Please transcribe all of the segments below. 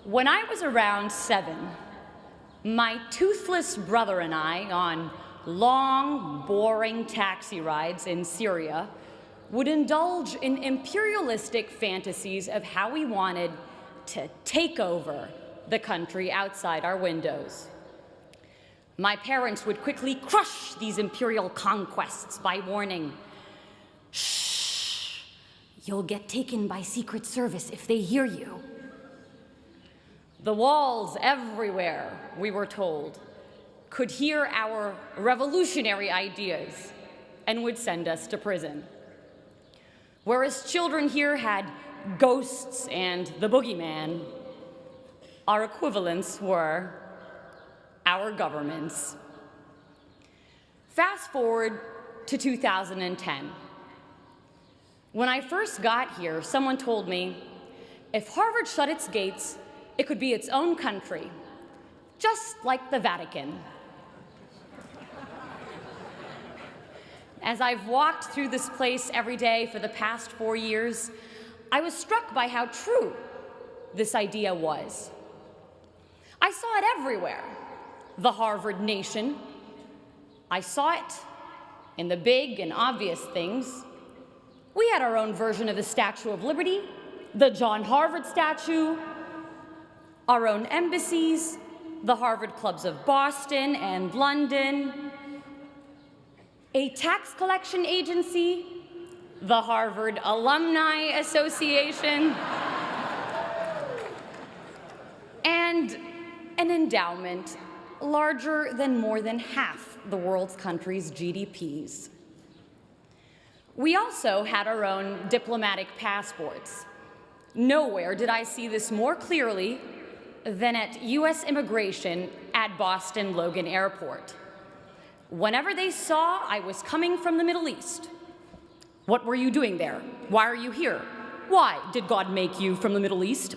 When I was around 7, my toothless brother and I, on long, boring taxi rides in Syria, would indulge in imperialistic fantasies of how we wanted to take over the country outside our windows. My parents would quickly crush these imperial conquests by warning, "Shh, you'll get taken by Secret Service if they hear you." The walls everywhere, we were told, could hear our revolutionary ideas and would send us to prison. Whereas children here had ghosts and the boogeyman, our equivalents were our governments. Fast forward to 2010. When I first got here, someone told me, if Harvard shut its gates, it could be its own country, just like the Vatican. As I've walked through this place every day for the past 4 years, I was struck by how true this idea was. I saw it everywhere, the Harvard nation. I saw it in the big and obvious things. We had our own version of the Statue of Liberty, the John Harvard statue, our own embassies, the Harvard clubs of Boston and London, a tax collection agency, the Harvard Alumni Association, and an endowment larger than more than half the world's countries' GDPs. We also had our own diplomatic passports. Nowhere did I see this more clearly than at US Immigration at Boston Logan Airport. Whenever they saw I was coming from the Middle East, "What were you doing there? Why are you here? Why did God make you from the Middle East?"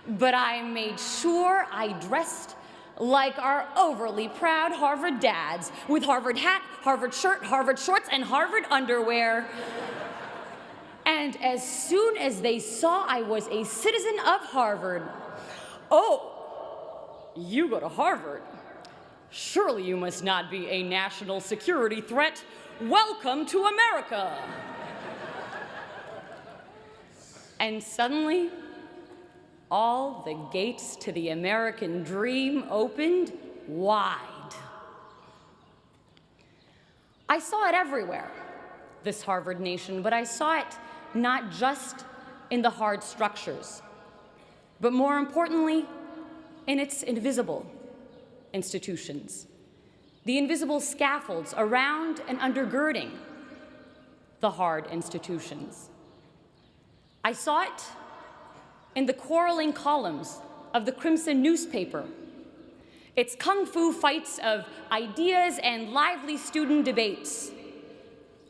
But I made sure I dressed like our overly proud Harvard dads, with Harvard hat, Harvard shirt, Harvard shorts, and Harvard underwear. And as soon as they saw I was a citizen of Harvard, "Oh, you go to Harvard? Surely you must not be a national security threat. Welcome to America." And suddenly, all the gates to the American dream opened wide. I saw it everywhere, this Harvard nation, but I saw it not just in the hard structures, but more importantly, in its invisible institutions, the invisible scaffolds around and undergirding the hard institutions. I saw it in the quarreling columns of the Crimson newspaper, its kung fu fights of ideas and lively student debates,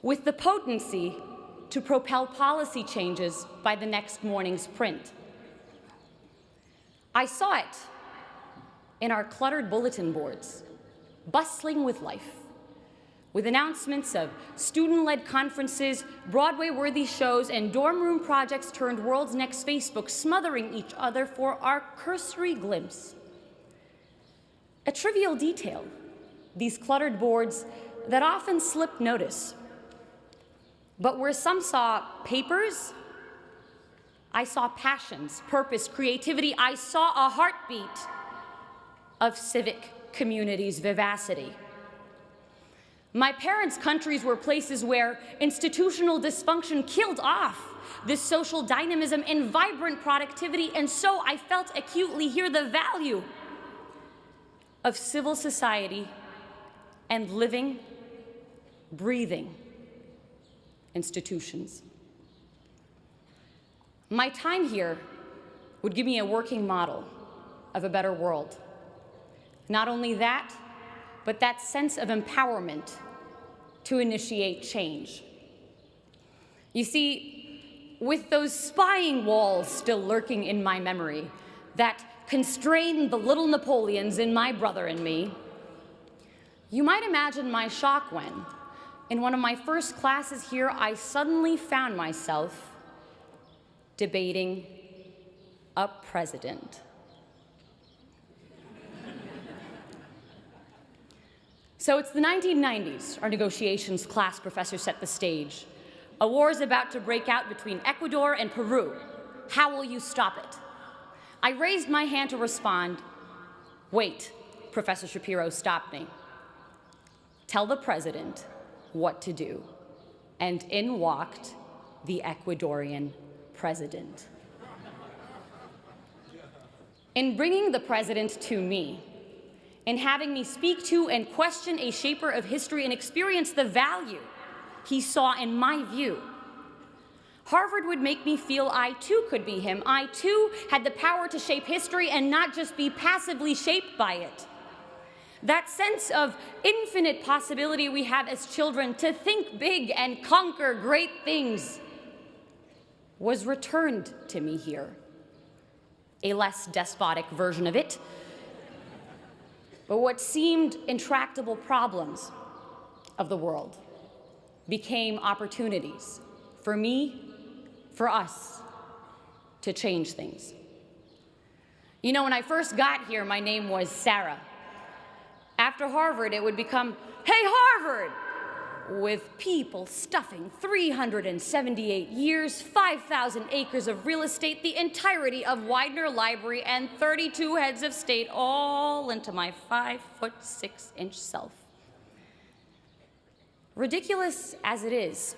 with the potency to propel policy changes by the next morning's print. I saw it in our cluttered bulletin boards, bustling with life, with announcements of student-led conferences, Broadway-worthy shows, and dorm room projects turned World's Next Facebook, smothering each other for our cursory glimpse. A trivial detail, these cluttered boards that often slipped notice. But where some saw papers, I saw passions, purpose, creativity. I saw a heartbeat of civic community's vivacity. My parents' countries were places where institutional dysfunction killed off this social dynamism and vibrant productivity, and so I felt acutely here the value of civil society and living, breathing institutions. My time here would give me a working model of a better world. Not only that, but that sense of empowerment to initiate change. You see, with those spying walls still lurking in my memory that constrained the little Napoleons in my brother and me, you might imagine my shock when, in one of my first classes here, I suddenly found myself debating a president. So it's the 1990s. Our negotiations class professor set the stage. A war is about to break out between Ecuador and Peru. How will you stop it? I raised my hand to respond. Wait, Professor Shapiro stopped me. Tell the president what to do. And in walked the Ecuadorian president. In bringing the president to me, in having me speak to and question a shaper of history and experience the value he saw in my view, Harvard would make me feel I too could be him. I too had the power to shape history and not just be passively shaped by it. That sense of infinite possibility we have as children to think big and conquer great things was returned to me here. A less despotic version of it. But what seemed intractable problems of the world became opportunities for me, for us, to change things. You know, when I first got here, my name was Sarah. After Harvard, it would become, hey, Harvard! With people stuffing 378 years, 5,000 acres of real estate, the entirety of Widener Library, and 32 heads of state, all into my 5'6" self. Ridiculous as it is,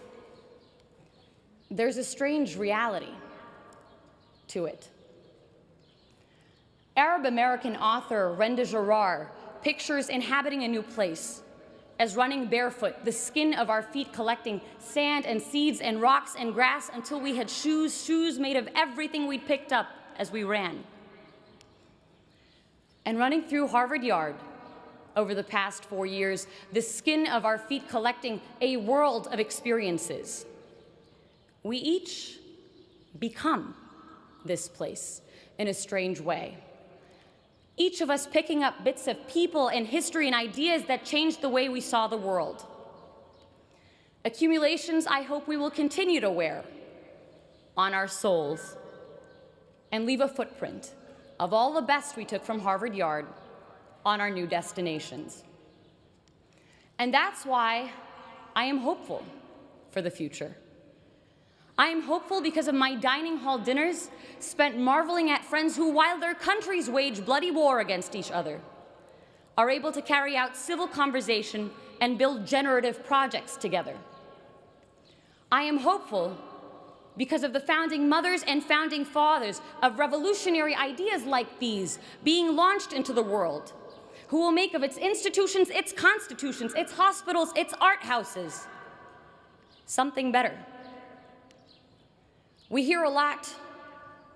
there's a strange reality to it. Arab-American author Renda Jarrar pictures inhabiting a new place as running barefoot, the skin of our feet collecting sand and seeds and rocks and grass until we had shoes made of everything we'd picked up as we ran. And running through Harvard Yard over the past 4 years, the skin of our feet collecting a world of experiences. We each become this place in a strange way. Each of us picking up bits of people and history and ideas that changed the way we saw the world. Accumulations I hope we will continue to wear on our souls and leave a footprint of all the best we took from Harvard Yard on our new destinations. And that's why I am hopeful for the future. I am hopeful because of my dining hall dinners spent marveling at friends who, while their countries wage bloody war against each other, are able to carry out civil conversation and build generative projects together. I am hopeful because of the founding mothers and founding fathers of revolutionary ideas like these being launched into the world, who will make of its institutions, its constitutions, its hospitals, its art houses, something better. We hear a lot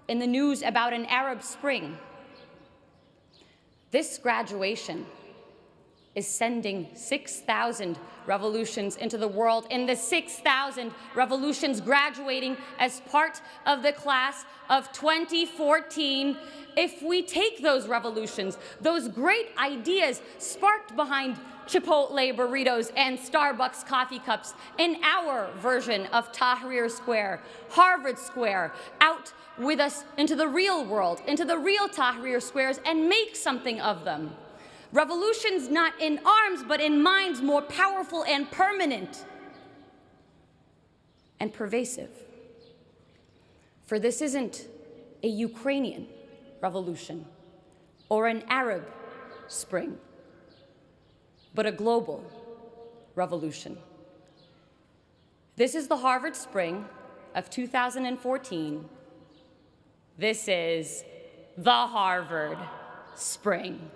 in the news about an Arab Spring. This graduation is sending 6,000 revolutions into the world, and the 6,000 revolutions graduating as part of the class of 2014. If we take those revolutions, those great ideas sparked behind Chipotle burritos and Starbucks coffee cups in our version of Tahrir Square, Harvard Square, out with us into the real world, into the real Tahrir Squares, and make something of them. Revolutions not in arms, but in minds more powerful and permanent and pervasive. For this isn't a Ukrainian revolution or an Arab Spring, but a global revolution. This is the Harvard Spring of 2014. This is the Harvard Spring.